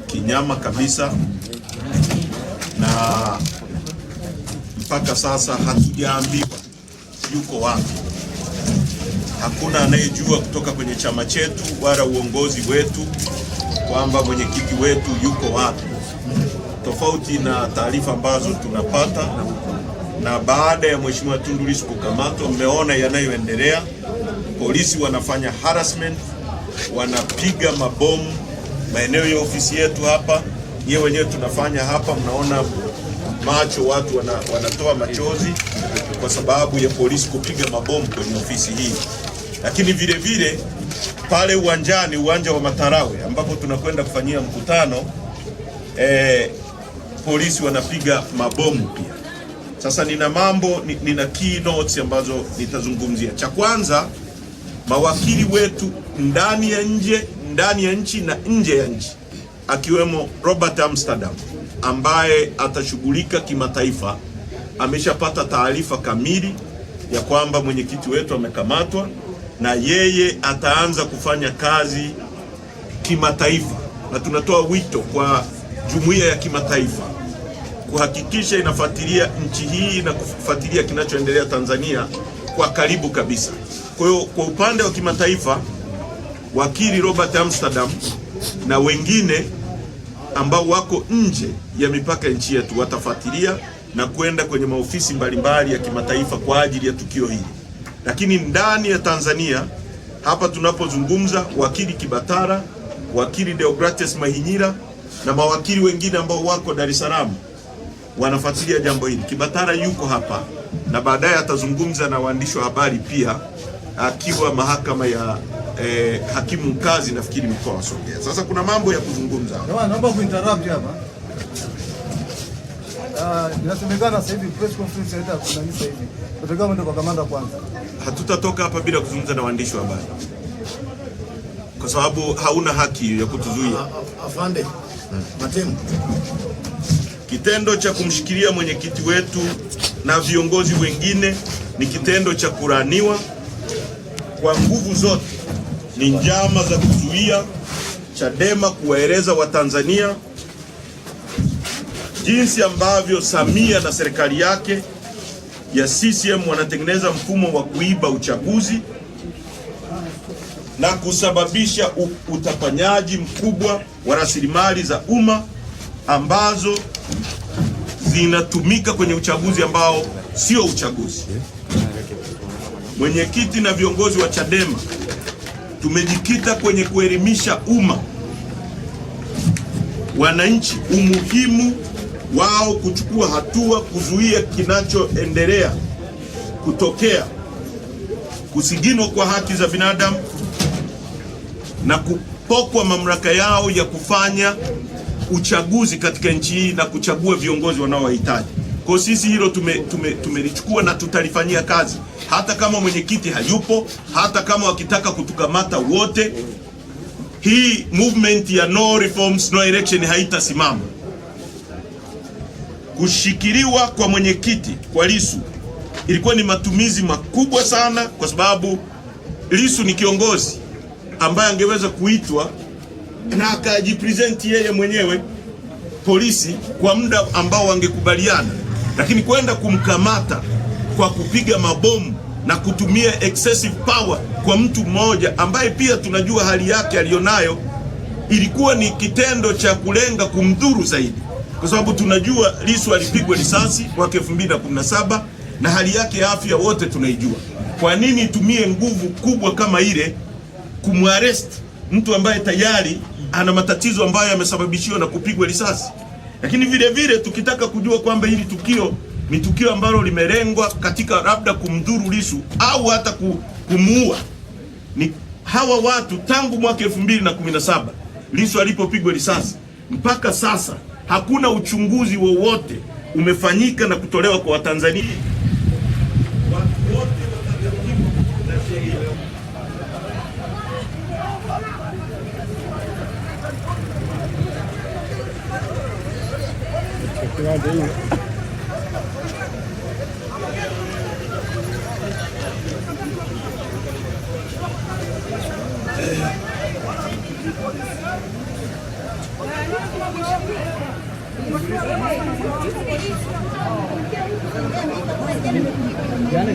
kinyama kabisa, na mpaka sasa hatujaambiwa yuko wapi. Hakuna anayejua kutoka kwenye chama chetu wala uongozi wetu kwamba mwenyekiti wetu yuko wapi, tofauti na taarifa ambazo tunapata. Na baada ya Mheshimiwa Tundu Lissu kukamatwa, mmeona yanayoendelea. Polisi wanafanya harassment, wanapiga mabomu maeneo ya ofisi yetu hapa. Yeye wenyewe tunafanya hapa, mnaona macho, watu wanatoa machozi kwa sababu ya polisi kupiga mabomu kwenye ofisi hii. Lakini vile vile pale uwanjani, uwanja wa Matarawe ambapo tunakwenda kufanyia mkutano, polisi wanapiga mabomu pia. Sasa nina key notes ambazo nitazungumzia. Cha kwanza, mawakili wetu ndani ya nchi na nje ya nchi, akiwemo Robert Amsterdam ambaye atashughulika kimataifa, ameshapata taarifa kamili ya kwamba mwenyekiti wetu amekamatwa, na yeye ataanza kufanya kazi kimataifa, na tunatoa wito kwa jumuiya ya kimataifa kuhakikisha inafuatilia nchi hii na kufuatilia kinachoendelea Tanzania kwa karibu kabisa. Kwa hiyo kwa upande wa kimataifa, wakili Robert Amsterdam na wengine ambao wako nje ya mipaka ya nchi yetu watafuatilia na kwenda kwenye maofisi mbalimbali ya kimataifa kwa ajili ya tukio hili. Lakini ndani ya Tanzania hapa tunapozungumza, wakili Kibatara, wakili Deogratias Mahinyira na mawakili wengine ambao wako Dar es Salaam wanafuatilia jambo hili. Kibatara yuko hapa na baadaye atazungumza na waandishi wa habari pia, akiwa mahakama ya hakimu mkazi nafikiri mkoa wa Songea. Sasa kuna mambo ya kuzungumza. Naomba kuinterrupt hapa. Inasemekana sasa hivi press conference inaenda kuna sasa hivi. Tutakawa mwendo kwa kamanda kwanza. Hatutatoka hapa bila kuzungumza na waandishi wa habari, kwa sababu hauna haki ya kutuzuia. Afande Matemu, kitendo cha kumshikilia mwenyekiti wetu na viongozi wengine ni kitendo cha kulaaniwa kwa nguvu zote. Ni njama za kuzuia Chadema kuwaeleza Watanzania jinsi ambavyo Samia na serikali yake ya CCM wanatengeneza mfumo wa kuiba uchaguzi na kusababisha utapanyaji mkubwa wa rasilimali za umma ambazo zinatumika kwenye uchaguzi ambao sio uchaguzi. Mwenyekiti na viongozi wa Chadema tumejikita kwenye kuelimisha umma, wananchi, umuhimu wao kuchukua hatua kuzuia kinachoendelea kutokea, kusiginwa kwa haki za binadamu na kupokwa mamlaka yao ya kufanya uchaguzi katika nchi hii na kuchagua viongozi wanaowahitaji. Kwa sisi hilo tumelichukua na tutalifanyia kazi, hata kama mwenyekiti hayupo, hata kama wakitaka kutukamata wote. Hii movement ya no reforms no election haitasimama. Kushikiliwa kwa mwenyekiti kwa Lissu ilikuwa ni matumizi makubwa sana, kwa sababu Lissu ni kiongozi ambaye angeweza kuitwa na akajipresent yeye mwenyewe polisi kwa muda ambao wangekubaliana, lakini kwenda kumkamata kwa kupiga mabomu na kutumia excessive power kwa mtu mmoja ambaye pia tunajua hali yake alionayo, ilikuwa ni kitendo cha kulenga kumdhuru zaidi, kwa sababu tunajua Lissu alipigwa risasi mwaka 2017 na hali yake ya afya wote tunaijua. Kwa nini itumie nguvu kubwa kama ile kumwarrest mtu ambaye tayari ana matatizo ambayo yamesababishiwa na kupigwa risasi? Lakini vile vile tukitaka kujua kwamba hili tukio ni tukio ambalo limelengwa katika labda kumdhuru Lissu au hata kumuua, ni hawa watu tangu mwaka 2017 Lissu alipopigwa risasi mpaka sasa hakuna uchunguzi wowote umefanyika na kutolewa kwa Watanzania. Watu wote wataadhibiwa na sheria. Jana